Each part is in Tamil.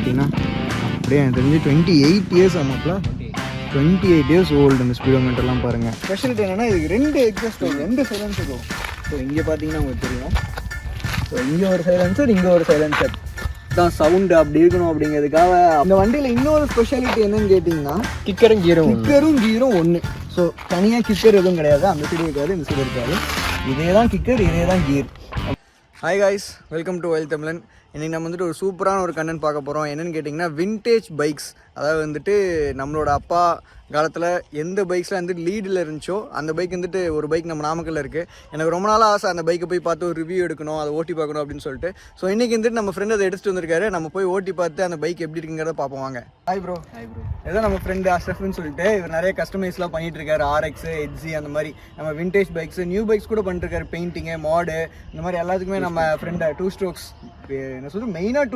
பார்த்தீங்கன்னா அப்படியே எனக்கு தெரிஞ்சு 28 இயர்ஸ் ஆமாப்ல 28 இயர்ஸ் ஓல்டு. இந்த ஸ்பீடோமீட்டர்லாம் பாருங்கள். ஸ்பெஷலிட்டி என்னென்னா இதுக்கு 2 எக்ஸாஸ்ட் வரும், 2 சைலன்சர் வரும். ஸோ இங்கே பார்த்தீங்கன்னா உங்களுக்கு தெரியும். ஸோ இங்கே ஒரு சைலன்சர், இங்கே ஒரு சைலன்சர் தான் சவுண்டு அப்படி இருக்கணும் அப்படிங்கிறதுக்காக. அந்த வண்டியில் இன்னொரு ஸ்பெஷாலிட்டி என்னன்னு கேட்டிங்கன்னா கிக்கரும் கீரும் ஒன்று. ஸோ தனியாக கிக்கர் எதுவும் கிடையாது, அந்த சைடு இருக்காது, இந்த சைடு இருக்காது. இதே தான் கிக்கர், இதே தான் கீர். Hi guys, welcome to Wild Tamilan. இன்றைக்கி நம்ம வந்துட்டு ஒரு சூப்பரான ஒரு கண்டென்ட் பார்க்க போகிறோம். என்னென்னு கேட்டிங்கன்னா விண்டேஜ் பைக்ஸ். அதாவது வந்துட்டு நம்மளோட அப்பா காலத்தில் எந்த பைக்ஸ்லாம் வந்துட்டு லீடில் இருந்துச்சோ அந்த பைக் வந்துட்டு ஒரு பைக் நம்ம நாமக்கல்ல இருக்குது. எனக்கு ரொம்ப நாளாக ஆசை அந்த பைக்கை போய் பார்த்து ஒரு ரிவ்யூ எடுக்கணும், அதை ஓட்டி பார்க்கணும் அப்படின்னு சொல்லிட்டு. ஸோ இன்றைக்கி வந்துட்டு நம்ம ஃப்ரெண்ட் அதை எடுத்துகிட்டு வந்திருக்காரு. நம்ம போய் ஓட்டி பார்த்து அந்த பைக் எப்படி இருக்குங்கிறத பார்ப்போம் வாங்க. Hi bro. இதான் நம்ம ஃப்ரெண்டு அஸ்ரஃப்னு சொல்லிட்டு இவர் நிறைய கஸ்டமைஸ்லாம் பண்ணிட்டு இருக்காரு. RX, HZ அந்த மாதிரி நம்ம விண்டேஜ் பைக்ஸ், நியூ பைக்ஸ் கூட பண்ணிருக்காரு. பெயிண்டிங்கு, மாடு, இந்த மாதிரி எல்லாத்துக்குமே நம்ம ஃப்ரெண்டை 2 ஸ்ட்ரோக்ஸ் என்ன சொல்லுறது மெயினாக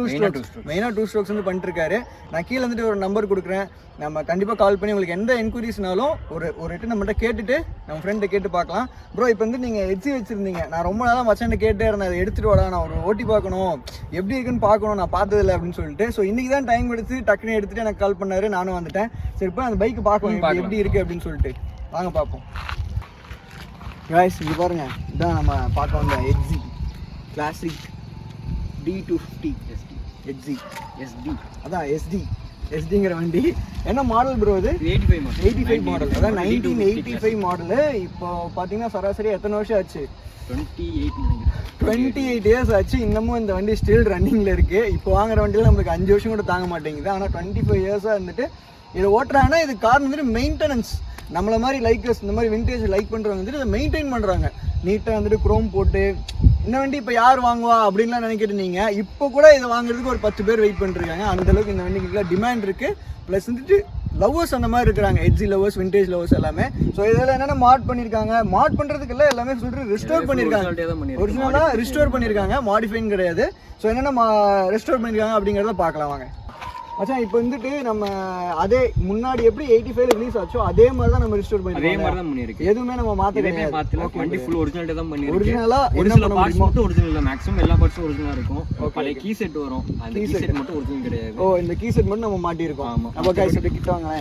2 ஸ்ட்ரோக்ஸ் வந்து பண்ணிட்டுருக்காரு. நான் கீழே வந்துட்டு ஒரு நம்பர் கொடுக்குறேன், நம்ம கண்டிப்பாக கால் பண்ணி உங்களுக்கு எந்த என்கொயரிஸ்னாலும் ஒரு எட்டு நம்மகிட்ட கேட்டுட்டு நம்ம ஃப்ரெண்டை கேட்டு பார்க்கலாம். ப்ரோ இப்போ வந்து நீங்கள் HZ வச்சுருந்தீங்க, நான் ரொம்ப நாளாக மச்சான்ட்ட கேட்டே இருந்தேன், அதை எடுத்துகிட்டு வாடா, நான் ஒரு ஓட்டி பார்க்கணும், எப்படி இருக்குன்னு பார்க்கணும், நான் பார்த்ததில்லை அப்படின்னு சொல்லிட்டு. ஸோ இன்றைக்கி தான் டைம் எடுத்து டக்குன்னு எடுத்துகிட்டு எனக்கு கால் பண்ணாரு, நானும் வந்துட்டேன். சரி இப்போ அந்த பைக்கு பார்க்கணும் எப்படி இருக்குது அப்படின்னு சொல்லிட்டு வாங்க பார்ப்போம். காய்ஸ் இங்கே பாருங்கள், இதுதான் நம்ம பார்க்க வந்த Yezdi Classic D250 Yezdi. அதான் Yezdiங்கிற வண்டி. என்ன மாடல் ப்ரோ இது? 85 மாடல். அதான் 1985 மாடலு. இப்போ பார்த்தீங்கன்னா சராசரி எத்தனை வருஷம் ஆச்சு? 28 இயர்ஸ் ஆச்சு. இன்னமும் இந்த வண்டி ஸ்டில் ரன்னிங்கில் இருக்குது. இப்போ வாங்குற வண்டியில் நம்மளுக்கு 5 வருஷம் கூட தாங்க மாட்டேங்குது. ஆனால் 25 இயர்ஸாக இருந்துட்டு இதை ஓட்டுறாங்கன்னா இது காரணம் வந்துட்டு மெயின்டெனன்ஸ். நம்மளை மாதிரி லைக்கர்ஸ், இந்த மாதிரி விண்டேஜ் லைக் பண்ணுறவங்க வந்துட்டு இதை மெயின்டைன் பண்ணுறாங்க. நீட்டாக வந்துட்டு குரோம் போட்டு. இந்த வண்டி இப்போ யார் வாங்குவா அப்படின்லாம் நினைக்கிட்டு நீங்கள் இப்போ கூட இதை வாங்குறதுக்கு ஒரு 10 பேர் வெயிட் பண்ணிருக்காங்க. அந்தளவுக்கு இந்த வண்டிக்கு டிமாண்ட் இருக்குது. ப்ளஸ் வந்துட்டு லவ்வர்ஸ் அந்த மாதிரி இருக்கிறாங்க, HZ லவ்வர்ஸ், விண்டேஜ் லவ்வர்ஸ் எல்லாமே. ஸோ இதெல்லாம் என்னென்ன மாட் பண்ணியிருக்காங்க, மாட் பண்ணுறதுக்கெல்லாம் எல்லாமே சொல்லிட்டு ரிஸ்டோர் பண்ணியிருக்காங்க. ஒரிஜினலாக ரிஸ்டோர் பண்ணியிருக்காங்க, மாடிஃபைன் கிடையாது. ஸோ என்னென்ன ரெஸ்டோர் பண்ணியிருக்காங்க அப்படிங்கிறத பார்க்கலாம் வாங்க. மச்சான் இப்போ வந்துட்டு நம்ம அதே முன்னாடி எப்படி 85 ரிலீஸ் ஆச்சோ அதே மாதிரி தான் நம்ம ரிஸ்டோர் பண்ணிருக்கோம். அதே மாதிரி தான் பண்ணிருக்கு. எதுவுமே நம்ம மாத்த கிடையாது. வண்டி ஃபுல் ஒரிஜினல் தான் பண்ணிருக்கு. ஒரிஜினலா என்ன பண்ண முடியுமோ ஒரிஜினல் தான். மேக்ஸிமம் எல்லா பார்ட்ஸும் ஒரிஜினலா இருக்கும். பழைய கீ செட் வரும், அந்த கீ செட் மட்டும் ஒரிஜினல் கிடையாது. ஓ, இந்த கீ செட் மட்டும் நம்ம மாட்டி இருக்கோம். ஆமா. அப்ப गाइस இத கிட்ட வாங்க.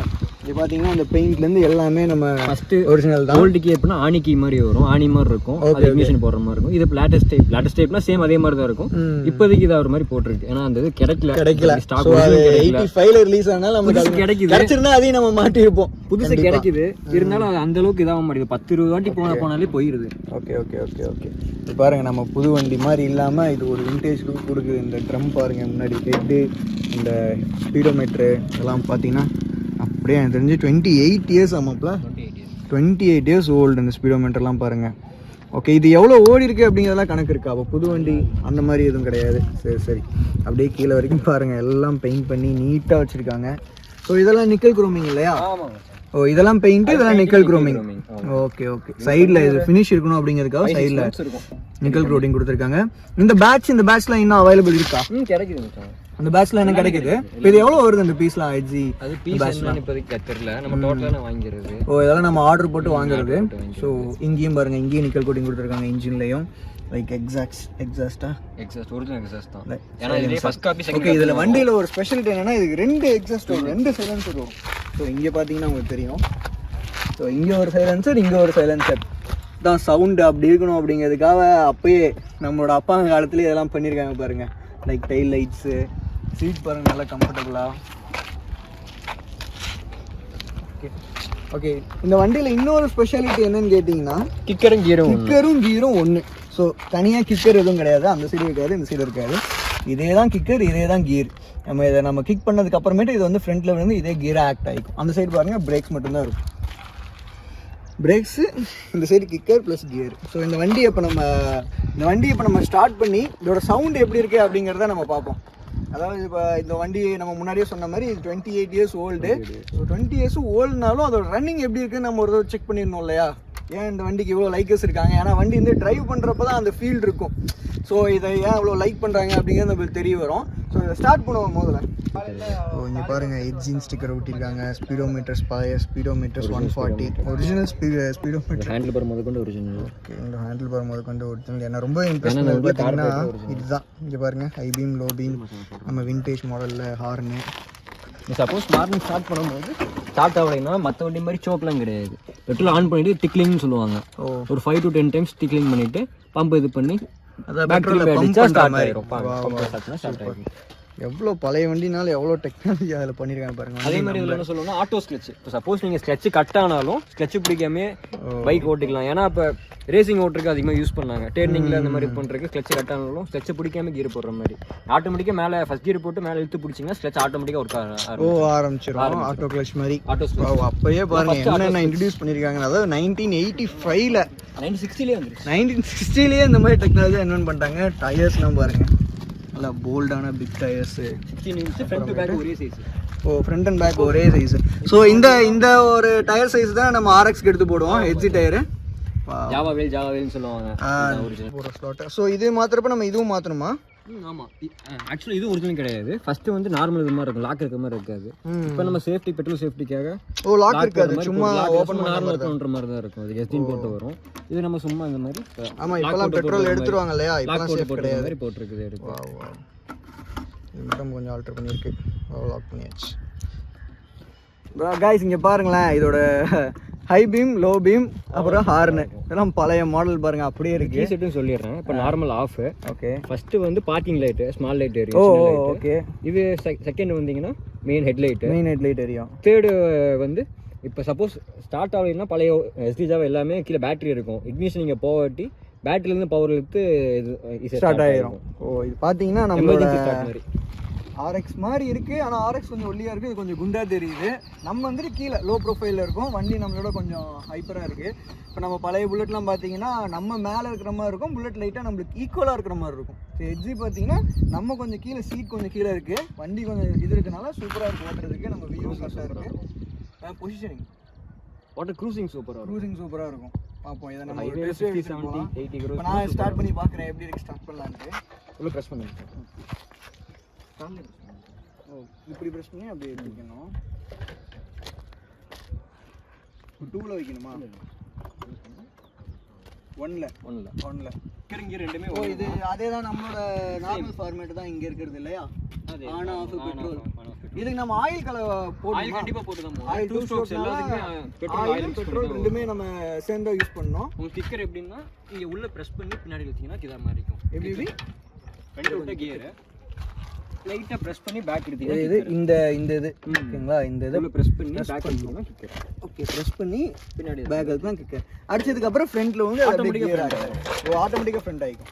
இது பாத்தீங்கன்னா அந்த பெயிண்ட்ல இருந்து எல்லாமே நம்ம ஃபர்ஸ்ட் ஒரிஜினல் தான். ஓல்ட் கீ எப்படினா ஆணி கீ மாதிரி வரும், ஆணி மாதிரி இருக்கும். அது இக்னிஷன் போடுற மாதிரி இருக்கும். இது லேட்டஸ்ட் டைப்னா சேம் அதே மாதிரி தான் இருக்கும். இப்போதைக்கு இது ஒரு மாதிரி போட்டுருக்கு. ஏன்னா அந்த இது கிடைக்கல ஸ்டாக் 85ல ரிலீஸ் ஆனால நமக்கு அது கிடைச்சிருந்தா அதையும் நம்ம மாட்டி இருப்போம். புதுசு கிடைக்குது, இருந்தாலும் அந்த அளவுக்கு இதாக மாட்டேங்குது. 10-20 வாட்டி போனாலே போயிருது. ஓகே. இப்போ பாருங்க, நம்ம புது வண்டி மாதிரி இல்லாம இது ஒரு விண்டேஜ் லுக் கொடுக்குது. இந்த ட்ரம் பாருங்க, முன்னாடி ஹெட்டு, இந்த ஸ்பீடோமீட்டரு இதெல்லாம் பார்த்தீங்கன்னா அப்படியே எனக்கு தெரிஞ்சு 28 இயர்ஸ் ஆமாப்ல 28 இயர்ஸ் ஓல்டு. இந்த ஸ்பீடோமீட்டர்லாம் பாருங்க. ஓகே, இது எவ்வளோ ஓடி இருக்குது அப்படிங்கிறதெல்லாம் கணக்கு இருக்கா? அப்போ புது வண்டி அந்த மாதிரி எதுவும் கிடையாது. சரி அப்படியே கீழே வரைக்கும் பாருங்கள், எல்லாம் பெயிண்ட் பண்ணி நீட்டாக வச்சுருக்காங்க. ஸோ இதெல்லாம் நிக்கல் குரோமிங் இல்லையா? ஓ, இதெல்லாம் பெயிண்ட், இதெல்லாம் நிக்கல் குரோமிங். ஓகே. சைடில் இது ஃபினிஷ் இருக்கணும் அப்படிங்கிறதுக்காக சைடில் நிக்கல் குரோமிங் கொடுத்துருக்காங்க. இந்த பேட்ச்லாம் இன்னும் அவைலபிள் இருக்கா? கிடைக்குது. அந்த பேட்ச்ல என்ன கிடைக்குது? இது எவ்வளவு வருது அந்த பீஸ்லாம்? HZ அது பீஸ்லாம் இப்போதைக்கு தெரியல, நம்ம டோட்டலா வாங்குறது. ஓ, இதெல்லாம் நம்ம ஆர்டர் போட்டு வாங்குறது. ஸோ இங்கேயும் பாருங்க, இங்கேயும் நிக்கல் கோட்டிங் கொடுத்துருக்காங்க. இன்ஜின்லயும் லைக் எக்ஸாஸ்ட் ஒரிஜினல் எக்ஸாஸ்ட் தான். ஏன்னா இதுல ஃபர்ஸ்ட் காப்பி செகண்ட். ஓகே, இதுல வண்டியில ஒரு ஸ்பெஷாலிட்டி என்னன்னா இதுக்கு 2 எக்ஸாஸ்ட் வரும், 2 சைலன்சர் வரும். ஸோ இங்கே பார்த்தீங்கன்னா உங்களுக்கு தெரியும். ஸோ இங்கே ஒரு சைலன்சர், இங்கே ஒரு சைலன்சர் தான் சவுண்டு அப்படி இருக்கணும் அப்படிங்கிறதுக்காக அப்பயே நம்மளோட அப்பா காலத்துல இதெல்லாம் பண்ணியிருக்காங்க பாருங்க. லைக் டைல் லைட்ஸு, சீட் பாருங்க நல்லா கம்ஃபர்டபுளா. ஓகே, இந்த வண்டியில் இன்னொரு ஸ்பெஷாலிட்டி என்னன்னு கேட்டிங்கன்னா கிக்கரும் கீரும் ஒன்று. ஸோ தனியாக கிக்கர் எதுவும் கிடையாது, அந்த சைடு இருக்காது, இந்த சைடு இருக்காது. இதே தான் கிக்கர், இதே தான் கீர். நம்ம கிக் பண்ணதுக்கு அப்புறமேட்டு இது வந்து ஃப்ரண்ட்ல வந்து இதே கீராக ஆக்ட் ஆகிக்கும். அந்த சைடு பாருங்கள் பிரேக்ஸ் மட்டும்தான் இருக்கும். பிரேக்ஸு, இந்த side kicker plus gear. So இந்த வண்டியை இப்போ நம்ம ஸ்டார்ட் பண்ணி இதோட சவுண்டு எப்படி இருக்குது அப்படிங்கிறத நம்ம பார்ப்போம். அதாவது இப்போ இந்த வண்டி நம்ம முன்னாடியே சொன்ன மாதிரி 28 இயர்ஸ் ஓல்டு. ஸோ 20 இயர்ஸ் ஓல்டுனாலும் அதோட ரன்னிங் எப்படி இருக்குன்னு நம்ம ஒரு தடவை செக் பண்ணிடணும் இல்லையா? ஏன் இந்த வண்டிக்கு இவ்வளோ லைக்கர்ஸ் இருக்காங்க? ஏன்னா வண்டி வந்து டிரைவ் பண்ணுறப்ப தான் அந்த ஃபீல் இருக்கும். ஸோ இதை ஏன் இவ்வளோ லைக் பண்ணுறாங்க அப்படிங்கிறது நம்மளுக்கு தெரிய வரும். ஸோ இதை ஸ்டார்ட் பண்ணுவோம் முதல்ல. இங்கே பாருங்கள், எட்ஜின் ஸ்டிக்கர் ஒட்டியிருக்காங்க. ஸ்பீடோமீட்டர்ஸ், பழைய ஸ்பீடோமீட்டர்ஸ் 140 ஒரிஜினல் ஸ்பீடோமீட்டர். ஹேண்டில் பார் முதற்கொண்டு ஒரிஜினல். ஓகே, இந்த ஹேண்டில் பார் முதற்கொண்டு ஒரிஜினல். என்ன ரொம்ப இம்ப்ரெஸ் பண்ணது பார்த்தீங்கன்னா இதுதான். இங்கே பாருங்கள், ஹை பீம், லோ பீம், நம்ம விண்டேஜ் மாடலில் ஹார்னு. சப்போஸ் மார்னிங் ஸ்டார்ட் பண்ணும்போது ஸ்டார்ட் ஆகலைன்னா மற்ற வண்டி மாதிரி சோக்கெலாம் கிடையாது. பெட்ரோல் ஆன் பண்ணிவிட்டு டிக்லிங்னு சொல்லுவாங்க. ஒரு 5 to 10 டைம்ஸ் டிக்லிங் பண்ணிவிட்டு பம்ப் இது பண்ணி எவ்வளோ பழைய வண்டினாலும் எவ்வளோ டெக்னாலஜி அதில் பண்ணியிருக்காங்க பாருங்க. அதே மாதிரி இதில் என்ன சொல்லணும்னா ஆட்டோ ஸ்க்ளட்ச். இப்போ சப்போஸ் நீங்கள் ஸ்க்ளட்ச் கட் ஆனாலும் ஸ்க்ளட்ச் பிடிக்காமே பைக் ஓட்டிக்கலாம். ஏன்னா இப்போ ரேசிங் ஓட்டுறதுக்கு அதிகமாக யூஸ் பண்ணாங்க. டேர்னிங்கில் அந்த மாதிரி பண்ணுறதுக்கு ஸ்க்ளட்ச் கட் ஆனாலும் ஸ்க்ளட்ச் பிடிக்காம கீர் போடுற மாதிரி ஆட்டோமேட்டிக்காக மேலே ஃபஸ்ட் கீர் போட்டு மேலே இழுத்து பிடிச்சிங்கன்னா ஸ்க்ளட்ச் ஆட்டோமேட்டிக்காக ஒர்க் ஆரம்பிச்சிடும். ஆட்டோ கிளட்ச் மாதிரி. ஆட்டோ அப்போயே பாருங்க என்னென்ன இன்ட்ரடியூஸ் பண்ணியிருக்காங்க. அதாவது 1985ல் 1960லேயே இந்த மாதிரி டெக்னாலஜி இன்வென்ட் பண்ணிட்டாங்க. டயர்ஸ்லாம் பாருங்க, நல்லா போல்டான big tyres. 16 inch front to back ஒரே சைஸ். ஃப்ரண்ட் அண்ட் பேக் ஒரே சைஸ். ஸோ இந்த ஒரு டயர் சைஸ் தான் நம்ம ஆர்எக்ஸ்க்கு எடுத்து போடுவோம். எட்ஜி டயரு ஜாவா வேல்னு சொல்லுவாங்க. ஸோ இது மாத்திரப்ப நம்ம இதுவும் மாற்றணுமா? ஆமாம், ஆக்சுவலி இது ஒரிஜினல் கிடையாது. ஃபர்ஸ்ட் வந்து நார்மல் இது மாதிரி இருக்கும், லாக் இருக்க மாதிரி இருக்காது. இப்போ நம்ம சேஃப்டி, பெட்ரோல் சேஃப்டிக்காக லாக் இருக்காது, சும்மா ஓப்பன் நார்மல் இருக்குன்ற மாதிரி தான் இருக்கும். அது எஸ்டின் போட்டு வரும். இது நம்ம சும்மா இந்த மாதிரி. ஆமாம், இப்போலாம் பெட்ரோல் எடுத்துருவாங்க இல்லையா, இப்போலாம் சேஃப் கிடையாது. மாதிரி போட்டிருக்குது. எடுத்து இது மட்டும் கொஞ்சம் ஆல்டர் பண்ணியிருக்கு. லாக் பண்ணியாச்சு. காய்ஸ் இங்கே பாருங்களேன், இதோட ஹை பீம், லோ பீம், அப்புறம் ஹார்னு இதெல்லாம் பழைய மாடல் பாருங்க, அப்படியே இருக்கு. செட்டும் சொல்லிடுறேன். இப்போ நார்மல் ஆஃப். ஓகே, ஃபர்ஸ்ட் வந்து பார்க்கிங் லைட், ஸ்மால் லைட் எரியும். ஓகே, இது செகண்ட் வந்தீங்கன்னா மெயின் ஹெட்லைட் எரியும். தேர்டு வந்து இப்போ சப்போஸ் ஸ்டார்ட் ஆகலைன்னா பழைய எஸ்டி ஜாவா எல்லாமே கீழே பேட்டரி இருக்கும். இக்னிஷன் நீங்கள் போகாட்டி பேட்டரியிலேருந்து பவர் எடுத்து இது ஸ்டார்ட் ஆகிடும். இது பார்த்தீங்கன்னா நம்ம எமர்ஜென்சி ஸ்டார்ட் மாதிரி ஆர்எக்ஸ் மாதிரி இருக்குது. ஆனால் ஆர்எக்ஸ் கொஞ்சம் ஒல்லியாக இருக்குது, இது கொஞ்சம் குண்டாக தெரியுது. நம்ம வந்துட்டு கீழே லோ ப்ரொஃபைலில் இருக்கும். வண்டி நம்மளோட கொஞ்சம் ஹைப்பராக இருக்குது. இப்போ நம்ம பழைய புல்லட்லாம் பார்த்தீங்கன்னா நம்ம மேலே இருக்கிற மாதிரி இருக்கும், புல்லட் லைட்டாக நம்மளுக்கு ஈக்குவலாக இருக்கிற மாதிரி இருக்கும். ஸோ எட்ஜி பார்த்தீங்கன்னா நம்ம கொஞ்சம் கீழே, சீட் கொஞ்சம் கீழே இருக்குது. வண்டி கொஞ்சம் இது இருக்கனால சூப்பராக இருக்குது ஓட்டுறதுக்கு. நம்ம வியூ கரெக்டாக இருக்குது. பொசிஷனிங் க்ரூசிங் சூப்பராக இருக்கும். பார்ப்போம், இதை நம்ம 70-80 நான் ஸ்டார்ட் பண்ணி பார்க்குறேன் எப்படி இருக்கு. ஸ்டார்ட் பண்ணலான்ட்டு உள்ள ப்ரெஸ் பண்ணுங்க. இப்படி ப்ரெஸ் பண்ணி அப்படியே வைக்கணும். 2ல வைக்கணுமா? 1ல இங்க ரெண்டுமே. இது அதேதான் நம்மளோட நார்மல் ஃபார்மேட் தான் இங்க இருக்குது இல்லையா? On off petrol. இதுக்கு நம்ம ஆயில் போடணும். ஆயில் கண்டிப்பா போட்டு தான் போடணும். ஆயில் 2 ஸ்ட்ரோக்ஸ் எல்லாத்துக்குமே பெட்ரோல் ரெண்டுமே நம்ம சேர்ந்து யூஸ் பண்ணோம். உங்க கிக்கர் எப்படின்னா இங்க உள்ள பிரஸ் பண்ணி பின்னாடி இழுத்தீங்கன்னா கிதா மாதிரி இருக்கும். எப்படி ஃப்ரண்ட் விட்ட கியர் லைட்டா பிரஸ் பண்ணி பேக் எடுத்தீங்கன்னா இது இந்த இது ஓகேங்களா? இந்த இத உள்ள பிரஸ் பண்ணி பேக் எடுத்தீங்கன்னா கிக்கர். ஓகே, பிரஸ் பண்ணி பின்னாடி பேக் எடுத்தா கிக்கர். அடிச்சதுக்கு அப்புறம் ஃப்ரண்ட்ல வந்து ஆட்டோமேட்டிக்கா கியர் ஆகும். ஆட்டோமேட்டிக்கா ஃப்ரண்ட் ஆயிடும்.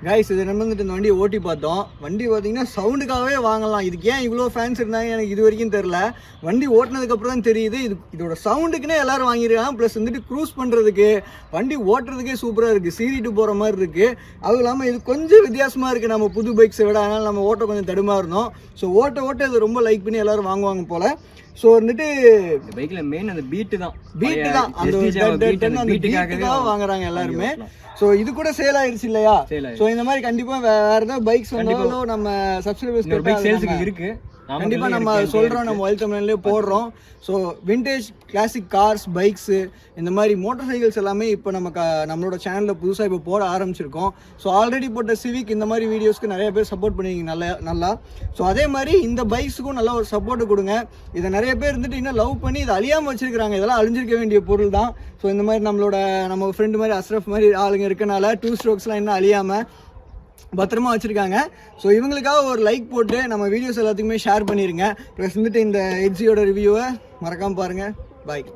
கைஸ் இது நம்ம வந்துட்டு இந்த வண்டியை ஓட்டி பார்த்தோம். வண்டி பார்த்தீங்கன்னா சவுண்டுக்காகவே வாங்கலாம். இதுக்கு ஏன் இவ்வளோ ஃபேன்ஸ் இருந்தாங்க எனக்கு இது வரைக்கும் தெரில. வண்டி ஓட்டினதுக்கப்புறம் தான் தெரியுது இதோட சவுண்டுக்குன்னே எல்லாரும் வாங்கியிருக்காங்க. ப்ளஸ் வந்துட்டு க்ரூஸ் பண்ணுறதுக்கு வண்டி ஓட்டுறதுக்கே சூப்பராக இருக்குது. சீரிட்டு போகிற மாதிரி இருக்குது. அதுவும் இல்லாமல் இது கொஞ்சம் வித்தியாசமாக இருக்குது நம்ம புது பைக்ஸை விட. அதனால் நம்ம ஓட்ட கொஞ்சம் தடுமா இருந்தோம். ஸோ ஓட்ட இது ரொம்ப லைக் பண்ணி எல்லாரும் வாங்குவாங்க போல். ஸோ வந்துட்டு பைக்ல மெயின் அந்த பீட்டு தான் அந்த பீட்டுக்காக வாங்குறாங்க எல்லாருமே. ஸோ இது கூட சேல் ஆயிடுச்சு இல்லையா? ஸோ இந்த மாதிரி கண்டிப்பா வேற ஏதாவது பைக்ஸ் வந்தாலும் நம்ம சப்ஸ்கிரைபர்ஸ் இருக்கு, கண்டிப்பா நம்ம சொல்றோம், நம்ம வைல்ட் தமிழ்லயே போடுறோம். So vintage classic cars, bikes, இந்த மாதிரி மோட்டார் சைக்கிள்ஸ் எல்லாமே இப்போ நம்மளோட சேனலில் புதுசாக இப்போ போட ஆரம்பிச்சிருக்கோம். ஸோ ஆல்ரெடி போட்ட சிவிக் இந்த மாதிரி வீடியோஸ்க்கு நிறைய பேர் சப்போர்ட் பண்ணுவீங்க நல்லா. ஸோ அதே மாதிரி இந்த பைக்ஸுக்கும் நல்லா ஒரு சப்போர்ட் கொடுங்க. இதை நிறைய பேர் இருந்துட்டு இன்னும் லவ் பண்ணி இதை அழியாமல் வச்சிருக்காங்க. இதெல்லாம் அழிஞ்சிருக்க வேண்டிய பொருள் தான். ஸோ இந்த மாதிரி நம்ம ஃப்ரெண்டு மாதிரி அஸ்ரஃப் மாதிரி ஆளுங்க இருக்கனால 2 ஸ்ட்ரோக்ஸ்லாம் இன்னும் அழியாமல் பத்திரமா வச்சுருக்காங்க. ஸோ இவங்களுக்காக ஒரு லைக் போட்டு நம்ம வீடியோஸ் எல்லாத்துக்குமே ஷேர் பண்ணிடுங்க. ப்ளஸ் வந்துட்டு இந்த எட்ஜியோட ரிவ்யூவை மறக்காமல் பாருங்கள். பாய்.